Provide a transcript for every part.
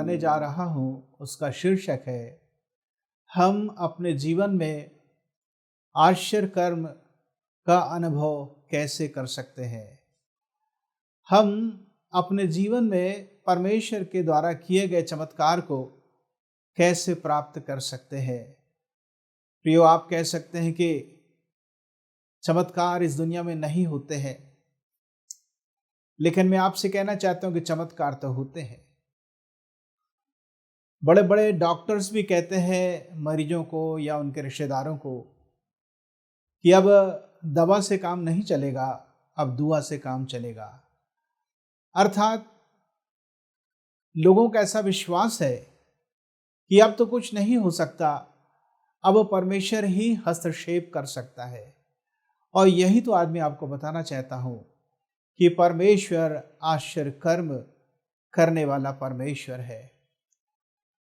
बताने जा रहा हूं उसका शीर्षक है, हम अपने जीवन में आश्चर्य कर्म का अनुभव कैसे कर सकते हैं। हम अपने जीवन में परमेश्वर के द्वारा किए गए चमत्कार को कैसे प्राप्त कर सकते हैं। प्रियो, आप कह सकते हैं कि चमत्कार इस दुनिया में नहीं होते हैं, लेकिन मैं आपसे कहना चाहता हूं कि चमत्कार तो होते हैं। बड़े बड़े डॉक्टर्स भी कहते हैं मरीजों को या उनके रिश्तेदारों को कि अब दवा से काम नहीं चलेगा, अब दुआ से काम चलेगा। अर्थात लोगों का ऐसा विश्वास है कि अब तो कुछ नहीं हो सकता, अब परमेश्वर ही हस्तक्षेप कर सकता है। और यही तो आज मैं आपको बताना चाहता हूं कि परमेश्वर आश्चर्य कर्म करने वाला परमेश्वर है।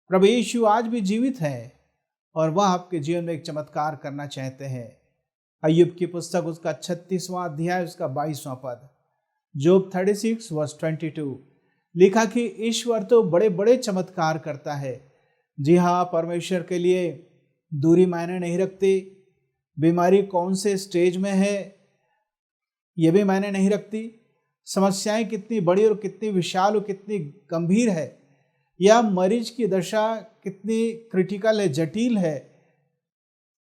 प्रभु यीशु आज भी जीवित है और वह आपके जीवन में एक चमत्कार करना चाहते हैं। अय्यूब की पुस्तक उसका 36वां अध्याय उसका 22वां पद, जोब 36 वर्स 22 लिखा कि ईश्वर तो बड़े बड़े चमत्कार करता है। जी हाँ, परमेश्वर के लिए दूरी मायने नहीं रखती, बीमारी कौन से स्टेज में है यह भी मायने नहीं रखती, समस्याएं कितनी बड़ी और कितनी विशाल और कितनी गंभीर है, या मरीज की दशा कितनी क्रिटिकल है, जटिल है,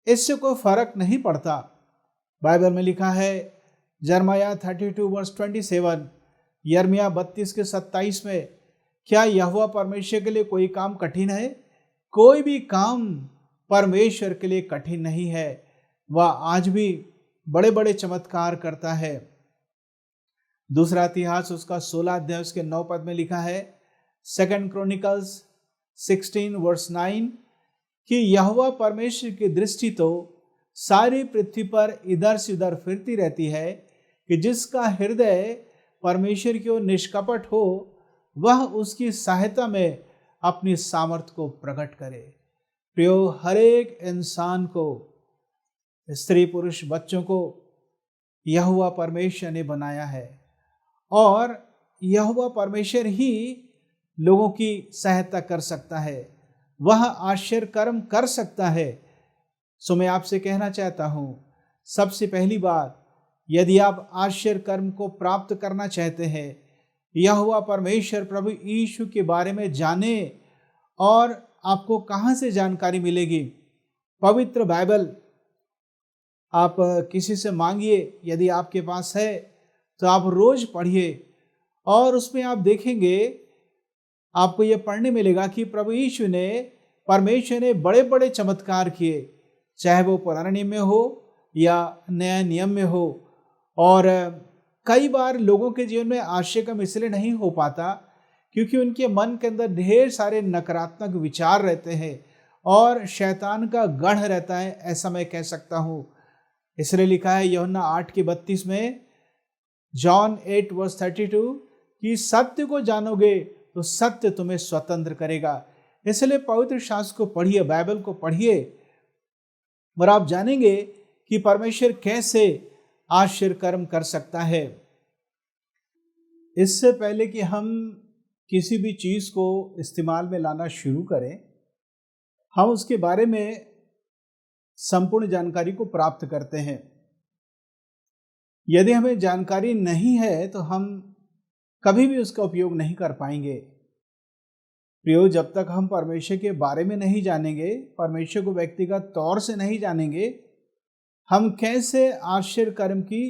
इससे कोई फर्क नहीं पड़ता। बाइबल में लिखा है यिर्मयाह 32 वर्स 27, यिर्मयाह 32 के 27 में, क्या यहोवा परमेश्वर के लिए कोई काम कठिन है? कोई भी काम परमेश्वर के लिए कठिन नहीं है। वह आज भी बड़े बड़े चमत्कार करता है। दूसरा इतिहास उसका 16 अध्याय उसके 9 पद में लिखा है, 2 क्रॉनिकल्स 16 वर्स 9 कि यहोवा परमेश्वर की दृष्टि तो सारी पृथ्वी पर इधर से उधर फिरती रहती है कि जिसका हृदय परमेश्वर की ओर निष्कपट हो, वह उसकी सहायता में अपनी सामर्थ्य को प्रकट करे। प्रियो, हर एक इंसान को, स्त्री पुरुष बच्चों को यहोवा परमेश्वर ने बनाया है और यहोवा परमेश्वर ही लोगों की सहायता कर सकता है, वह आश्चर्य कर्म कर सकता है। सो मैं आपसे कहना चाहता हूं, सबसे पहली बात, यदि आप आश्चर्य कर्म को प्राप्त करना चाहते हैं, यहोवा परमेश्वर प्रभु यीशु के बारे में जाने। और आपको कहां से जानकारी मिलेगी? पवित्र बाइबल आप किसी से मांगिए, यदि आपके पास है तो आप रोज पढ़िए और उसमें आप देखेंगे, आपको यह पढ़ने मिलेगा कि प्रभु यीशु ने, परमेश्वर ने बड़े बड़े चमत्कार किए, चाहे वो पुराने नियम में हो या नया नियम में हो। और कई बार लोगों के जीवन में आश्चर्य कर्म इसलिए नहीं हो पाता क्योंकि उनके मन के अंदर ढेर सारे नकारात्मक विचार रहते हैं और शैतान का गढ़ रहता है, ऐसा मैं कह सकता हूं। इसलिए लिखा है यूहन्ना 8:32 में, जॉन 8 वर्स 32 कि सत्य को जानोगे तो सत्य तुम्हें स्वतंत्र करेगा। इसलिए पवित्र शास्त्र को पढ़िए, बाइबल को पढ़िए और आप जानेंगे कि परमेश्वर कैसे आश्चर्य कर्म कर सकता है। इससे पहले कि हम किसी भी चीज को इस्तेमाल में लाना शुरू करें, हम उसके बारे में संपूर्ण जानकारी को प्राप्त करते हैं। यदि हमें जानकारी नहीं है तो हम कभी भी उसका उपयोग नहीं कर पाएंगे। प्रियो, जब तक हम परमेश्वर के बारे में नहीं जानेंगे, परमेश्वर को व्यक्तिगत तौर से नहीं जानेंगे, हम कैसे आश्चर्य कर्म की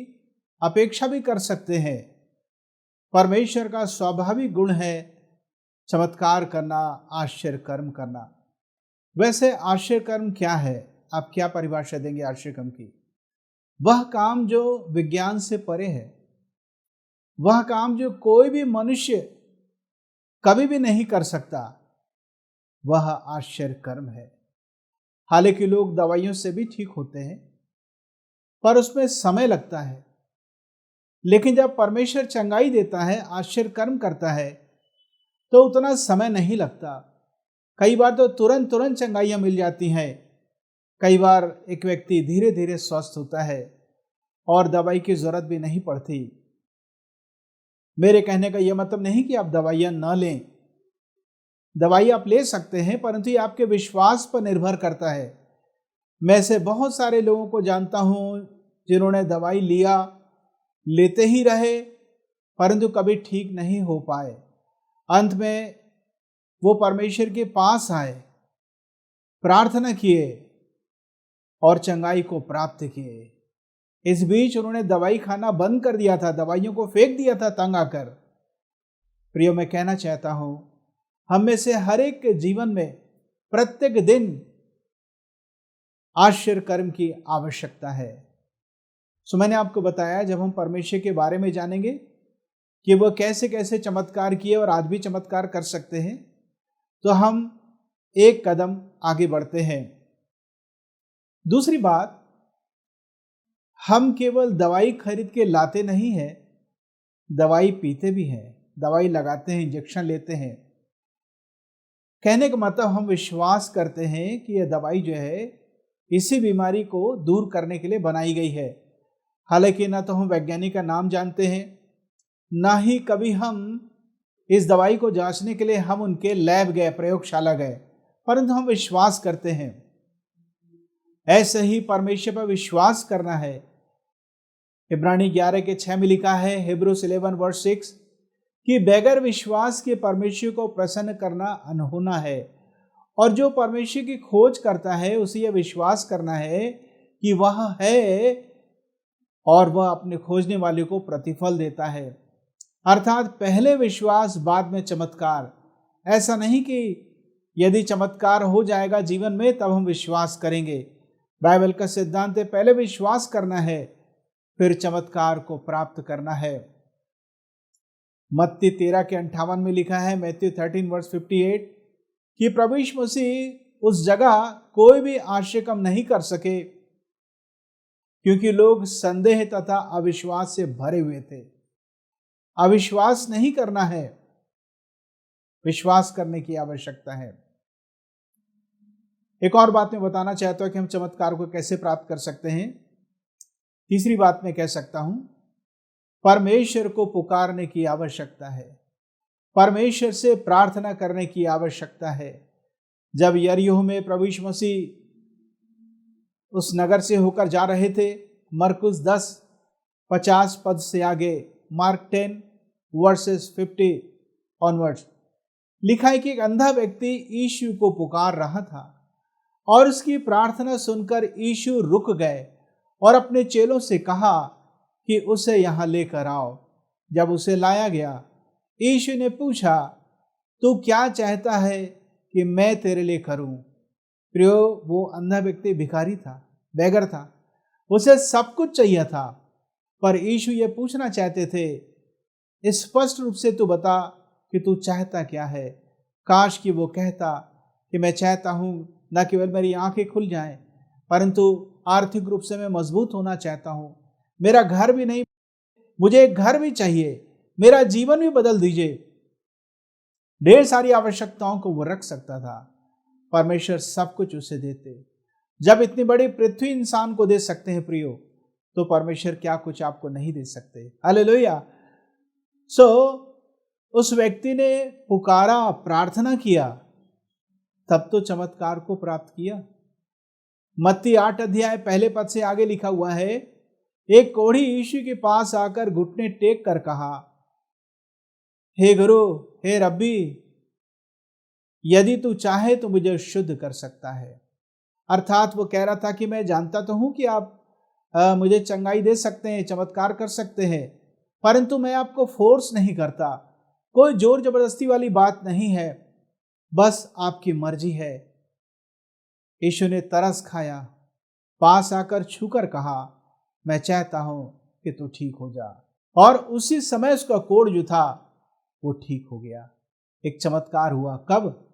अपेक्षा भी कर सकते हैं। परमेश्वर का स्वाभाविक गुण है चमत्कार करना, आश्चर्य कर्म करना। वैसे आश्चर्य कर्म क्या है? आप क्या परिभाषा देंगे आश्चर्य कर्म की? वह काम जो विज्ञान से परे है, वह काम जो कोई भी मनुष्य कभी भी नहीं कर सकता, वह आश्चर्य कर्म है। हालांकि लोग दवाइयों से भी ठीक होते हैं, पर उसमें समय लगता है। लेकिन जब परमेश्वर चंगाई देता है, आश्चर्य कर्म करता है, तो उतना समय नहीं लगता। कई बार तो तुरंत तुरंत चंगाइयां मिल जाती हैं। कई बार एक व्यक्ति धीरे धीरे स्वस्थ होता है और दवाई की जरूरत भी नहीं पड़ती। मेरे कहने का यह मतलब नहीं कि आप दवाइयां न लें, दवाई आप ले सकते हैं, परंतु ये आपके विश्वास पर निर्भर करता है। मैं ऐसे बहुत सारे लोगों को जानता हूँ जिन्होंने दवाई लिया, लेते ही रहे, परंतु कभी ठीक नहीं हो पाए। अंत में वो परमेश्वर के पास आए, प्रार्थना किए और चंगाई को प्राप्त किए। इस बीच उन्होंने दवाई खाना बंद कर दिया था, दवाइयों को फेंक दिया था तंग आकर। प्रियो, मैं कहना चाहता हूं, हम में से हर एक के जीवन में प्रत्येक दिन आश्चर्य कर्म की आवश्यकता है। सो मैंने आपको बताया, जब हम परमेश्वर के बारे में जानेंगे कि वह कैसे कैसे चमत्कार किए और आज भी चमत्कार कर सकते हैं, तो हम एक कदम आगे बढ़ते हैं। दूसरी बात, हम केवल दवाई खरीद के लाते नहीं हैं, दवाई पीते भी हैं, दवाई लगाते हैं, इंजेक्शन लेते हैं। कहने का मतलब, हम विश्वास करते हैं कि यह दवाई जो है इसी बीमारी को दूर करने के लिए बनाई गई है। हालांकि ना तो हम वैज्ञानिक का नाम जानते हैं, ना ही कभी हम इस दवाई को जांचने के लिए हम उनके लैब गए, प्रयोगशाला गए, परंतु हम विश्वास करते हैं। ऐसे ही परमेश्वर पर विश्वास करना है। इब्रानी 11:6 में लिखा है, हिब्रूस 11:6, कि बगैर विश्वास के परमेश्वर को प्रसन्न करना अनहोना है, और जो परमेश्वर की खोज करता है उसे यह विश्वास करना है कि वह है और वह अपने खोजने वाले को प्रतिफल देता है। अर्थात पहले विश्वास, बाद में चमत्कार। ऐसा नहीं कि यदि चमत्कार हो जाएगा जीवन में तब हम विश्वास करेंगे। बाइबल का सिद्धांत है, पहले विश्वास करना है, फिर चमत्कार को प्राप्त करना है। मत्ती 13:58 में लिखा है, मैथ्यू 13:58, कि प्रभु यीशु मसीह उस जगह कोई भी आश्चर्य कम नहीं कर सके, क्योंकि लोग संदेह तथा अविश्वास से भरे हुए थे। अविश्वास नहीं करना है, विश्वास करने की आवश्यकता है। एक और बात मैं बताना चाहता हूं कि हम चमत्कार को कैसे प्राप्त कर सकते हैं। तीसरी बात मैं कह सकता हूं, परमेश्वर को पुकारने की आवश्यकता है, परमेश्वर से प्रार्थना करने की आवश्यकता है। जब यरीहो में प्रभु यीशु मसीह उस नगर से होकर जा रहे थे, मरकुस 10:50 पद से आगे, मार्क 10:50 ऑनवर्ड्स, लिखा है कि एक अंधा व्यक्ति यीशु को पुकार रहा था और उसकी प्रार्थना सुनकर यीशु रुक गए और अपने चेलों से कहा कि उसे यहाँ लेकर आओ। जब उसे लाया गया, यीशु ने पूछा, तू क्या चाहता है कि मैं तेरे लिए करूं? प्रियो, वो अंधा व्यक्ति भिखारी था, बेगर था, उसे सब कुछ चाहिए था, पर यीशु ये पूछना चाहते थे, स्पष्ट रूप से तू बता कि तू चाहता क्या है। काश कि वो कहता कि मैं चाहता हूँ न केवल मेरी आंखें खुल जाएं, परंतु आर्थिक रूप से मैं मजबूत होना चाहता हूँ, मेरा घर भी नहीं, मुझे एक घर भी चाहिए, मेरा जीवन भी बदल दीजिए। ढेर सारी आवश्यकताओं को वो रख सकता था, परमेश्वर सब कुछ उसे देते। जब इतनी बड़ी पृथ्वी इंसान को दे सकते हैं प्रियो, तो परमेश्वर क्या कुछ आपको नहीं दे सकते। हालेलुया। सो उस व्यक्ति ने पुकारा, प्रार्थना किया, तब तो चमत्कार को प्राप्त किया। मत्ती 8:1 से आगे लिखा हुआ है, एक कोढ़ी यीशु के पास आकर घुटने टेक कर कहा, हे गुरु, हे रब्बी, यदि तू चाहे तो मुझे शुद्ध कर सकता है। अर्थात वो कह रहा था कि मैं जानता तो हूं कि आप मुझे चंगाई दे सकते हैं, चमत्कार कर सकते हैं, परंतु मैं आपको फोर्स नहीं करता, कोई जोर जबरदस्ती वाली बात नहीं है, बस आपकी मर्जी है। यीशु ने तरस खाया, पास आकर छूकर कहा, मैं चाहता हूं कि तू ठीक हो जा। और उसी समय उसका कोढ़ जो था वो ठीक हो गया। एक चमत्कार हुआ। कब?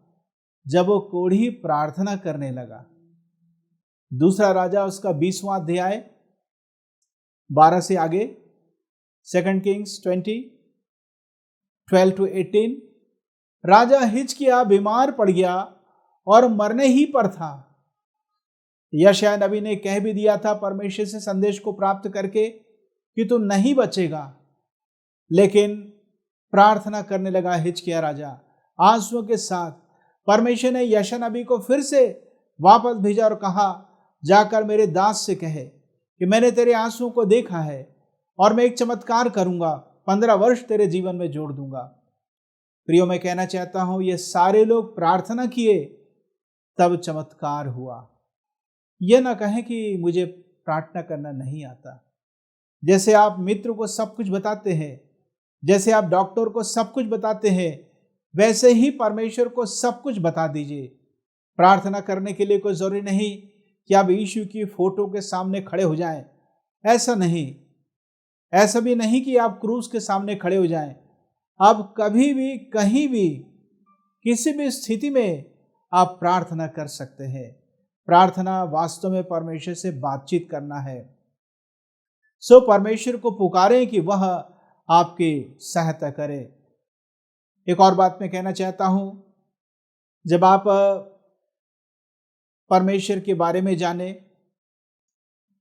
जब वो कोढ़ी प्रार्थना करने लगा। दूसरा राजा उसका 20वां अध्याय 12 से आगे, 2 किंग्स 20:12-18, राजा हिजकिय्याह बीमार पड़ गया और मरने ही पर था। यशायाह नबी ने कह भी दिया था परमेश्वर से संदेश को प्राप्त करके कि तू नहीं बचेगा, लेकिन प्रार्थना करने लगा हिजकिय्याह राजा आंसुओं के साथ, परमेश्वर ने यशायाह नबी को फिर से वापस भेजा और कहा, जाकर मेरे दास से कहे कि मैंने तेरे आंसुओं को देखा है और मैं एक चमत्कार करूंगा, 15 वर्ष तेरे जीवन में जोड़ दूंगा। प्रियो, मैं कहना चाहता हूं, ये सारे लोग प्रार्थना किए तब चमत्कार हुआ। यह ना कहें कि मुझे प्रार्थना करना नहीं आता। जैसे आप मित्र को सब कुछ बताते हैं, जैसे आप डॉक्टर को सब कुछ बताते हैं, वैसे ही परमेश्वर को सब कुछ बता दीजिए। प्रार्थना करने के लिए कोई जरूरी नहीं कि आप यीशु की फोटो के सामने खड़े हो जाएं। ऐसा नहीं, ऐसा भी नहीं कि आप क्रूस के सामने खड़े हो जाएं। आप कभी भी, कहीं भी, किसी भी स्थिति में आप प्रार्थना कर सकते हैं। प्रार्थना वास्तव में परमेश्वर से बातचीत करना है। सो परमेश्वर को पुकारें कि वह आपकी सहायता करे। एक और बात मैं कहना चाहता हूं, जब आप परमेश्वर के बारे में जाने,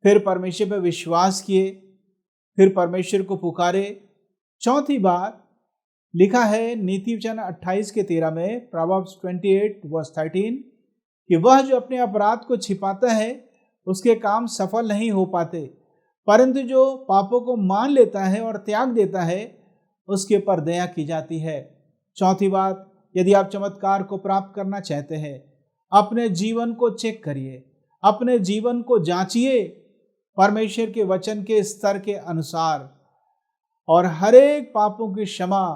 फिर परमेश्वर पर विश्वास किए, फिर परमेश्वर को पुकारे, चौथी बात लिखा है नीति वचन 28 के 13 में, प्रोवर्ब्स 28:13, कि वह जो अपने अपराध को छिपाता है उसके काम सफल नहीं हो पाते, परंतु जो पापों को मान लेता है और त्याग देता है उसके ऊपर दया की जाती है। चौथी बात, यदि आप चमत्कार को प्राप्त करना चाहते हैं, अपने जीवन को चेक करिए, अपने जीवन को जांचिए परमेश्वर के वचन के स्तर के अनुसार, और हर एक पापों की क्षमा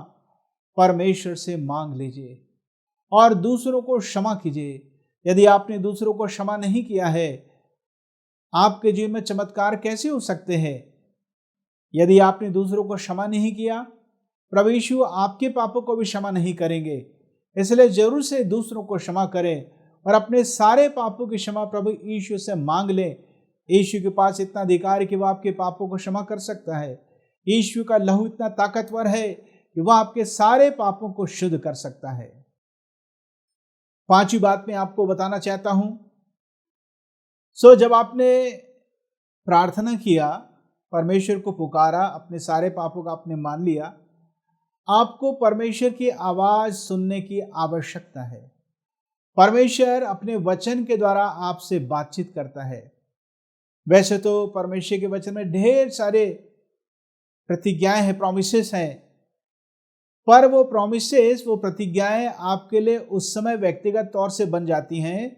परमेश्वर से मांग लीजिए और दूसरों को क्षमा कीजिए। यदि आपने दूसरों को क्षमा नहीं किया है, आपके जीवन में चमत्कार कैसे हो सकते हैं? यदि आपने दूसरों को क्षमा नहीं किया, प्रभु यीशु आपके पापों को भी क्षमा नहीं करेंगे। इसलिए जरूर से दूसरों को क्षमा करें और अपने सारे पापों की क्षमा प्रभु यीशु से मांग लें। यीशु के पास इतना अधिकार है कि वह आपके पापों को क्षमा कर सकता है। यीशु का लहू इतना ताकतवर है कि वह आपके सारे पापों को शुद्ध कर सकता है। पांचवी बात मैं आपको बताना चाहता हूं, जब आपने प्रार्थना किया, परमेश्वर को पुकारा, अपने सारे पापों का आपने मान लिया, आपको परमेश्वर की आवाज सुनने की आवश्यकता है। परमेश्वर अपने वचन के द्वारा आपसे बातचीत करता है। वैसे तो परमेश्वर के वचन में ढेर सारे प्रतिज्ञाएं हैं, प्रोमिसेस हैं, पर वो प्रोमिसेस, वो प्रतिज्ञाएं आपके लिए उस समय व्यक्तिगत तौर से बन जाती हैं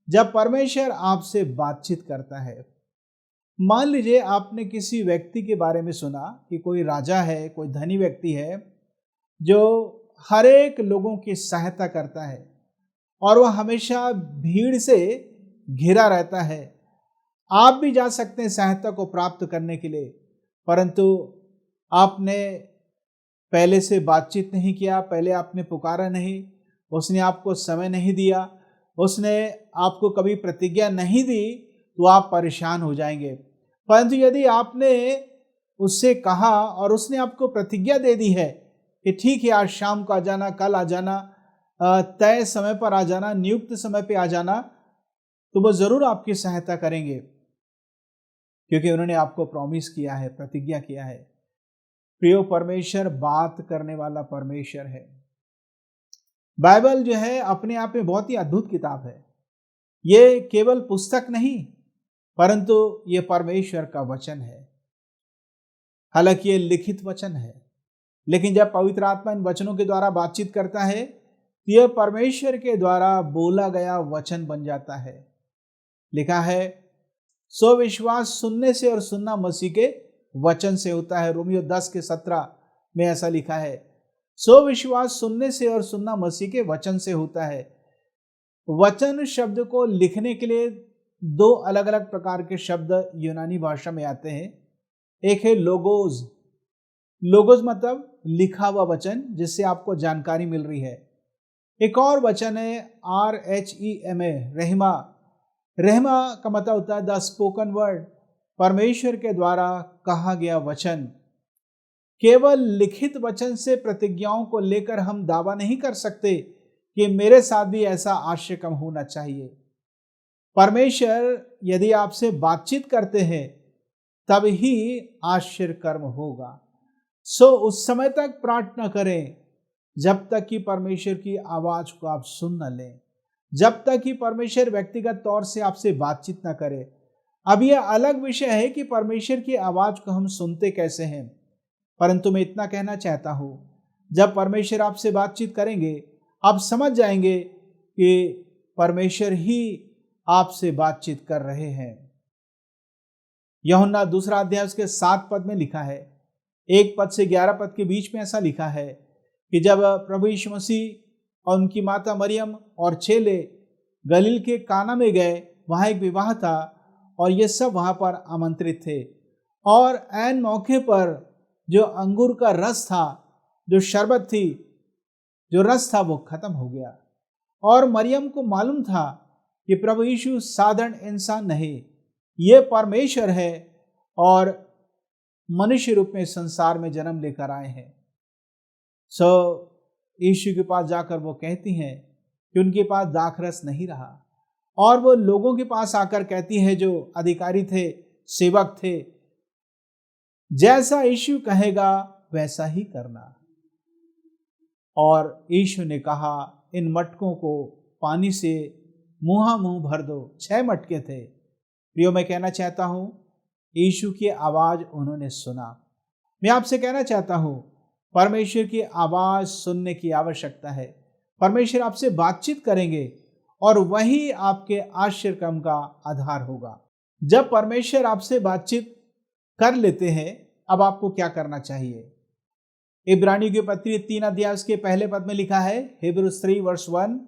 जब परमेश्वर आपसे बातचीत करता है। मान लीजिए आपने किसी व्यक्ति के बारे में सुना कि कोई राजा है, कोई धनी व्यक्ति है जो हर एक लोगों की सहायता करता है और वह हमेशा भीड़ से घिरा रहता है। आप भी जा सकते हैं सहायता को प्राप्त करने के लिए, परंतु आपने पहले से बातचीत नहीं किया, पहले आपने पुकारा नहीं, उसने आपको समय नहीं दिया, उसने आपको कभी प्रतिज्ञा नहीं दी, तो आप परेशान हो जाएंगे। परंतु यदि आपने उससे कहा और उसने आपको प्रतिज्ञा दे दी है कि ठीक है, आज शाम को आ जाना, कल आ जाना, तय समय पर आ जाना, नियुक्त समय पे आ जाना, तो वो जरूर आपकी सहायता करेंगे, क्योंकि उन्होंने आपको प्रॉमिस किया है, प्रतिज्ञा किया है। प्रिय परमेश्वर बात करने वाला परमेश्वर है। बाइबल जो है अपने आप में बहुत ही अद्भुत किताब है। ये केवल पुस्तक नहीं, परंतु ये परमेश्वर का वचन है। हालांकि ये लिखित वचन है, लेकिन जब पवित्र आत्मा इन वचनों के द्वारा बातचीत करता है, तो यह परमेश्वर के द्वारा बोला गया वचन बन जाता है। लिखा है, सो विश्वास सुनने से और सुनना मसीह के वचन से होता है। रोमियो 10:17 में ऐसा लिखा है, सो विश्वास सुनने से और सुनना मसीह के वचन से होता है। वचन शब्द को लिखने के लिए दो अलग अलग प्रकार के शब्द यूनानी भाषा में आते हैं। एक है लोगोस। लोगोस मतलब लिखा हुआ वचन, जिससे आपको जानकारी मिल रही है। एक और वचन है RHEMA, रहमा। रहमा का मतलब होता है द स्पोकन वर्ड, परमेश्वर के द्वारा कहा गया वचन। केवल लिखित वचन से प्रतिज्ञाओं को लेकर हम दावा नहीं कर सकते कि मेरे साथ भी ऐसा आश्चर्य कर्म होना चाहिए। परमेश्वर यदि आपसे बातचीत करते हैं तब ही आश्चर्य कर्म होगा। सो उस समय तक प्रार्थना करें जब तक कि परमेश्वर की आवाज को आप सुन न लें, जब तक कि परमेश्वर व्यक्तिगत तौर से आपसे बातचीत न करे। अब यह अलग विषय है कि परमेश्वर की आवाज को हम सुनते कैसे हैं, परंतु मैं इतना कहना चाहता हूं, जब परमेश्वर आपसे बातचीत करेंगे, आप समझ जाएंगे कि परमेश्वर ही आपसे बातचीत कर रहे हैं। यूहन्ना 2 अध्याय उसके 7 पद में लिखा है, 1 पद से 11 पद के बीच में ऐसा लिखा है कि जब प्रभु यीशु मसीह और उनकी माता मरियम और चेले गलील के काना में गए, वहाँ एक विवाह था और ये सब वहाँ पर आमंत्रित थे। और ऐन मौके पर जो अंगूर का रस था, जो शरबत थी, जो रस था, वो खत्म हो गया। और मरियम को मालूम था कि प्रभु यीशु साधारण इंसान नहीं, ये परमेश्वर है और मनुष्य रूप में संसार में जन्म लेकर आए हैं। सो यीशु के पास जाकर वो कहती हैं कि उनके पास दाखरस नहीं रहा, और वो लोगों के पास आकर कहती है, जो अधिकारी थे, सेवक थे, जैसा यीशु कहेगा वैसा ही करना। और यीशु ने कहा, इन मटकों को पानी से मुंह भर दो। 6 मटके थे। प्रियो, मैं कहना चाहता हूं, यीशु की आवाज उन्होंने सुना। मैं आपसे कहना चाहता हूं, परमेश्वर की आवाज सुनने की आवश्यकता है। परमेश्वर आपसे बातचीत करेंगे और वही आपके आश्चर्य क्रम का आधार होगा। जब परमेश्वर आपसे बातचीत कर लेते हैं, अब आपको क्या करना चाहिए? इब्रानियों की पत्री 3 अध्याय के पहले पद में लिखा है, Hebrews 3:1,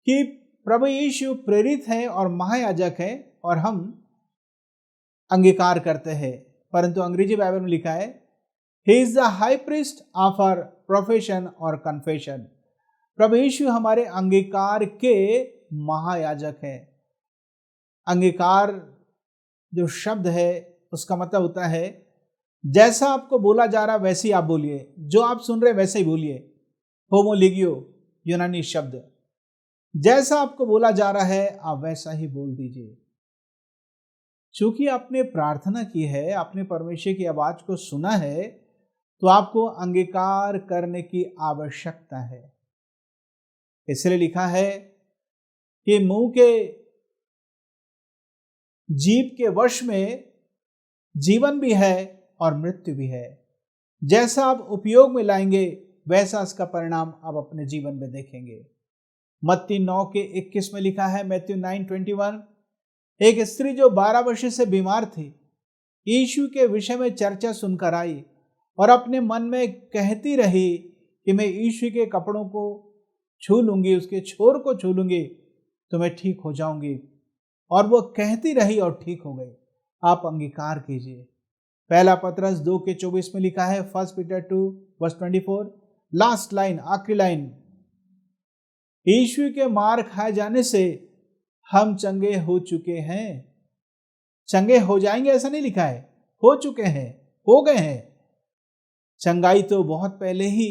कि प्रभु यीशु प्रेरित है और महायाजक है और हम अंगीकार करते हैं। परंतु अंग्रेजी बाइबल में लिखा है, He is the high priest of our profession और confession। प्रभु यीशु हमारे अंगीकार के महायाजक है। अंगीकार जो शब्द है, उसका मतलब होता है, जैसा आपको बोला जा रहा वैसे ही आप बोलिए, जो आप सुन रहे वैसे ही बोलिए। होमोलिगियो यूनानी शब्द, जैसा आपको बोला जा रहा है आप वैसा ही बोल दीजिए। चूंकि आपने प्रार्थना की है, आपने परमेश्वर की आवाज को सुना है, तो आपको अंगीकार करने की आवश्यकता है। इसलिए लिखा है कि मुंह के जीभ के वश में जीवन भी है और मृत्यु भी है। जैसा आप उपयोग में लाएंगे वैसा इसका परिणाम आप अपने जीवन में देखेंगे। मत्ती 9:21 में लिखा है, मैथ्यू 9:21, एक स्त्री जो 12 वर्ष से बीमार थी, यीशु के विषय में चर्चा सुनकर आई और अपने मन में कहती रही कि मैं यीशु के कपड़ों को छू लूंगी, उसके छोर को छू लूंगी तो मैं ठीक हो जाऊंगी। और वो कहती रही और ठीक हो गई। आप अंगीकार कीजिए। पहला पतरस 2:24 में लिखा है, 1 Peter 2:24, लास्ट लाइन, आखिरी लाइन, यीशु के मार खाए जाने से हम चंगे हो चुके हैं। चंगे हो जाएंगे ऐसा नहीं लिखा है, हो चुके हैं, हो गए हैं। चंगाई तो बहुत पहले ही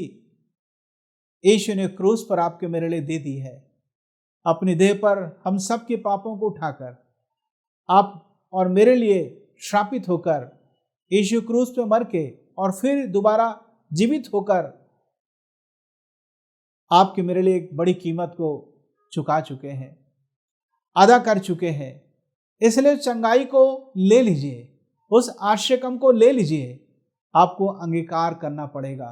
यीशु ने क्रूस पर आपके मेरे लिए दे दी है। अपनी देह पर हम सबके पापों को उठाकर आप और मेरे लिए श्रापित होकर यीशु क्रूस पे मर के और फिर दोबारा जीवित होकर आपके मेरे लिए एक बड़ी कीमत को चुका चुके हैं, अदा कर चुके हैं। इसलिए चंगाई को ले लीजिए, उस आश्रयकम को ले लीजिए। आपको अंगीकार करना पड़ेगा।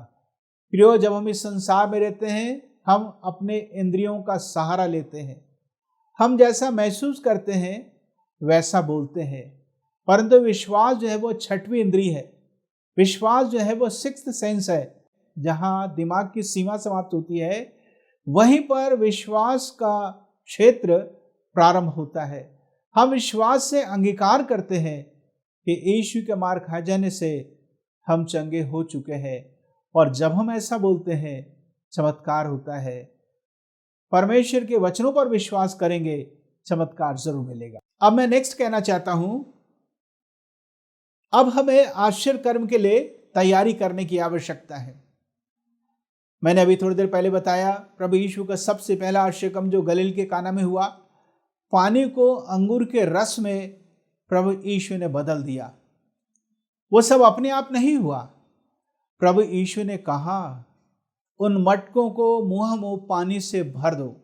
प्रियो, जब हम इस संसार में रहते हैं, हम अपने इंद्रियों का सहारा लेते हैं। हम जैसा महसूस करते हैं वैसा बोलते हैं, परंतु विश्वास जो है वो 6वीं इंद्री है। विश्वास जो है वो 6th सेंस है। जहां दिमाग की सीमा समाप्त होती है, वहीं पर विश्वास का क्षेत्र प्रारंभ होता है। हम विश्वास से अंगीकार करते हैं कि यीशु के मार खाए जाने से हम चंगे हो चुके हैं, और जब हम ऐसा बोलते हैं चमत्कार होता है। परमेश्वर के वचनों पर विश्वास करेंगे, चमत्कार जरूर मिलेगा। अब मैं नेक्स्ट कहना चाहता हूं, अब हमें आश्चर्य कर्म के लिए तैयारी करने की आवश्यकता है। मैंने अभी थोड़ी देर पहले बताया, प्रभु यीशु का सबसे पहला आश्चर्य कर्म जो गलील के काना में हुआ, पानी को अंगूर के रस में प्रभु यीशु ने बदल दिया। वो सब अपने आप नहीं हुआ। प्रभु यीशु ने कहा, उन मटकों को मुंह पानी से भर दो,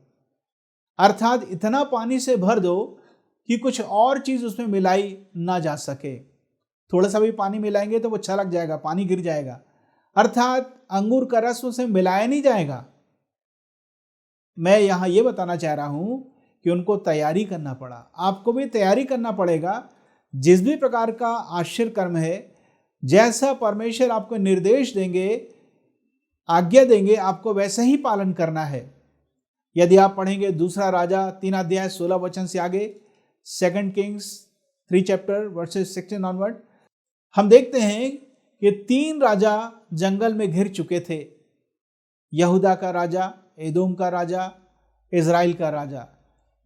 अर्थात इतना पानी से भर दो कि कुछ और चीज उसमें मिलाई ना जा सके। थोड़ा सा भी पानी मिलाएंगे तो वो छलक जाएगा, पानी गिर जाएगा, अर्थात अंगूर का रस उसमें मिलाया नहीं जाएगा। मैं यहां ये बताना चाह रहा हूं कि उनको तैयारी करना पड़ा, आपको भी तैयारी करना पड़ेगा। जिस भी प्रकार का आश्चर्य कर्म है, जैसा परमेश्वर आपको निर्देश देंगे, आज्ञा देंगे, आपको वैसे ही पालन करना है। यदि आप पढ़ेंगे दूसरा राजा 3 अध्याय 16 वचन से आगे, 2 किंग्स 3 चैप्टर वर्सेस 16 ऑनवर्ड, हम देखते हैं कि 3 राजा जंगल में घिर चुके थे। यहूदा का राजा, एदोम का राजा, इज़राइल का राजा,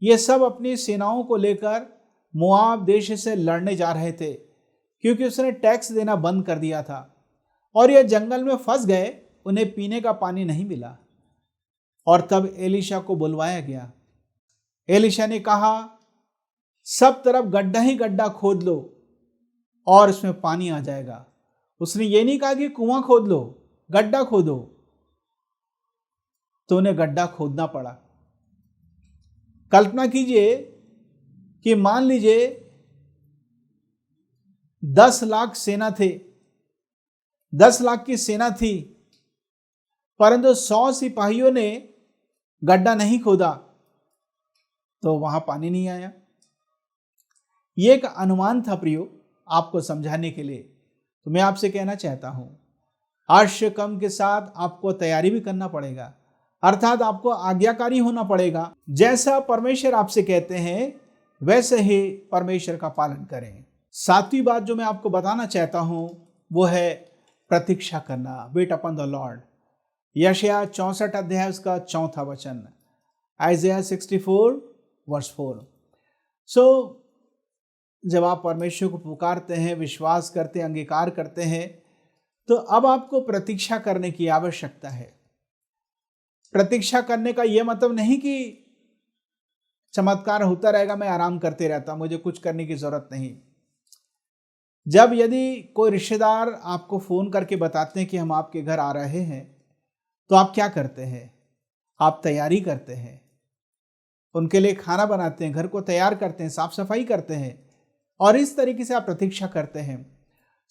ये सब अपनी सेनाओं को लेकर मोआब देश से लड़ने जा रहे थे, क्योंकि उसने टैक्स देना बंद कर दिया था और ये जंगल में फंस गए। उन्हें पीने का पानी नहीं मिला और तब एलीशा को बुलवाया गया। एलीशा ने कहा, सब तरफ गड्ढा ही गड्ढा खोद लो और उसमें पानी आ जाएगा। उसने ये नहीं कहा कि कुआं खोद लो, गड्ढा खोदो। तो उन्हें गड्ढा खोदना पड़ा। कल्पना कीजिए कि मान लीजिए 10 लाख सेना थे, 10 लाख की सेना थी, परंतु 100 सिपाहियों ने गड्ढा नहीं खोदा तो वहां पानी नहीं आया। यह एक अनुमान था प्रियो, आपको समझाने के लिए। तो मैं आपसे कहना चाहता हूं, आश्चर्य कर्म के साथ आपको तैयारी भी करना पड़ेगा, अर्थात आपको आज्ञाकारी होना पड़ेगा। जैसा परमेश्वर आपसे कहते हैं वैसे ही परमेश्वर का पालन करें। 7वीं बात जो मैं आपको बताना चाहता हूं वो है प्रतीक्षा करना, वेट अपॉन द लॉर्ड। यशायाह 64 अध्याय उसका 4 वचन, आइज़ाया 64 वर्स 4। जब आप परमेश्वर को पुकारते हैं, विश्वास करते हैं, अंगीकार करते हैं, तो अब आपको प्रतीक्षा करने की आवश्यकता है। प्रतीक्षा करने का यह मतलब नहीं कि चमत्कार होता रहेगा, मैं आराम करते रहता, मुझे कुछ करने की जरूरत नहीं। जब यदि कोई रिश्तेदार आपको फोन करके बताते हैं कि हम आपके घर आ रहे हैं, तो आप क्या करते हैं? आप तैयारी करते हैं, उनके लिए खाना बनाते हैं, घर को तैयार करते हैं, साफ सफाई करते हैं और इस तरीके से आप प्रतीक्षा करते हैं।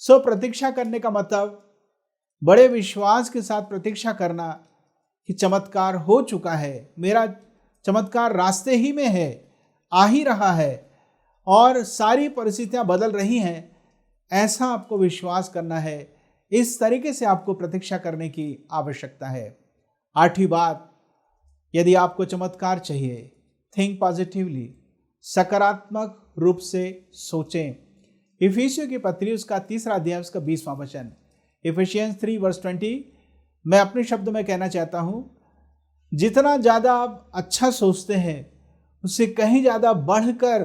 प्रतीक्षा करने का मतलब बड़े विश्वास के साथ प्रतीक्षा करना कि चमत्कार हो चुका है, मेरा चमत्कार रास्ते ही में है, आ ही रहा है और सारी परिस्थितियां बदल रही हैं, ऐसा आपको विश्वास करना है। इस तरीके से आपको प्रतीक्षा करने की आवश्यकता है। 8वीं बात, यदि आपको चमत्कार चाहिए, थिंक पॉजिटिवली, सकारात्मक रूप से सोचें। इफिसियों की पत्री उसका 3 अध्याय उसका 20वां वचन, इफिशियंस 3 वर्स 20। मैं अपने शब्दों में कहना चाहता हूं, जितना ज्यादा आप अच्छा सोचते हैं उससे कहीं ज्यादा बढ़कर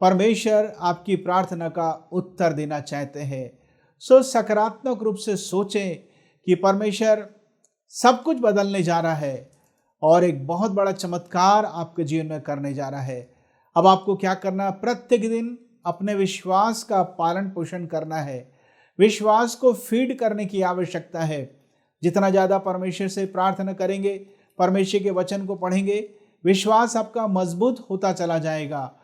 परमेश्वर आपकी प्रार्थना का उत्तर देना चाहते हैं। सकारात्मक रूप से सोचें कि परमेश्वर सब कुछ बदलने जा रहा है और एक बहुत बड़ा चमत्कार आपके जीवन में करने जा रहा है। अब आपको क्या करना? प्रत्येक दिन अपने विश्वास का पालन पोषण करना है, विश्वास को फीड करने की आवश्यकता है। जितना ज़्यादा परमेश्वर से प्रार्थना करेंगे, परमेश्वर के वचन को पढ़ेंगे, विश्वास आपका मजबूत होता चला जाएगा।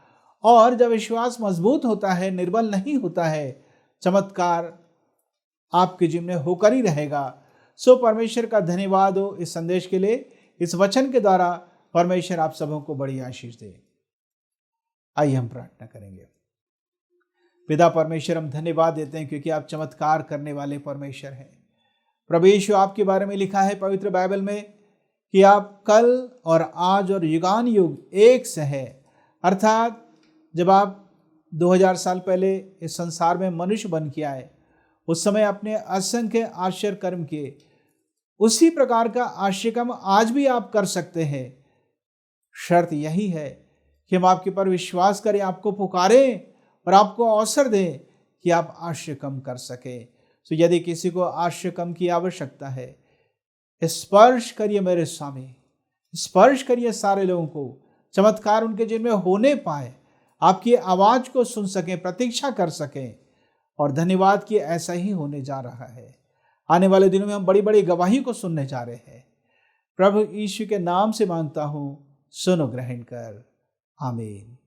और जब विश्वास मजबूत होता है, निर्बल नहीं होता है, चमत्कार आपके जीवन में होकर ही रहेगा। परमेश्वर का धन्यवाद हो इस संदेश के लिए। इस वचन के द्वारा परमेश्वर आप सबों को बड़ी आशीष दे। आइए हम प्रार्थना करेंगे। पिता परमेश्वर, हम धन्यवाद देते हैं क्योंकि आप चमत्कार करने वाले परमेश्वर हैं। प्रभु यीशु, आपके बारे में लिखा है पवित्र बाइबल में कि आप कल और आज और युगान युग एक से है। अर्थात जब आप 2000 साल पहले इस संसार में मनुष्य बन के आए, उस समय अपने असंख्य आश्चर्य कर्म किए, उसी प्रकार का आश्चर्य कर्म आज भी आप कर सकते हैं। शर्त यही है कि हम आपके पर विश्वास करें, आपको पुकारें और आपको अवसर दें कि आप आश्चर्य कर्म कर सके। तो यदि किसी को आश्चर्य कर्म की आवश्यकता है, स्पर्श करिए मेरे स्वामी, स्पर्श करिए सारे लोगों को, चमत्कार उनके जीवन में होने पाए, आपकी आवाज को सुन सकें, प्रतीक्षा कर सकें। और धन्यवाद कि ऐसा ही होने जा रहा है। आने वाले दिनों में हम बड़ी बड़ी गवाही को सुनने जा रहे हैं। प्रभु यीशु के नाम से मांगता हूँ, सुनो ग्रहण कर। आमीन।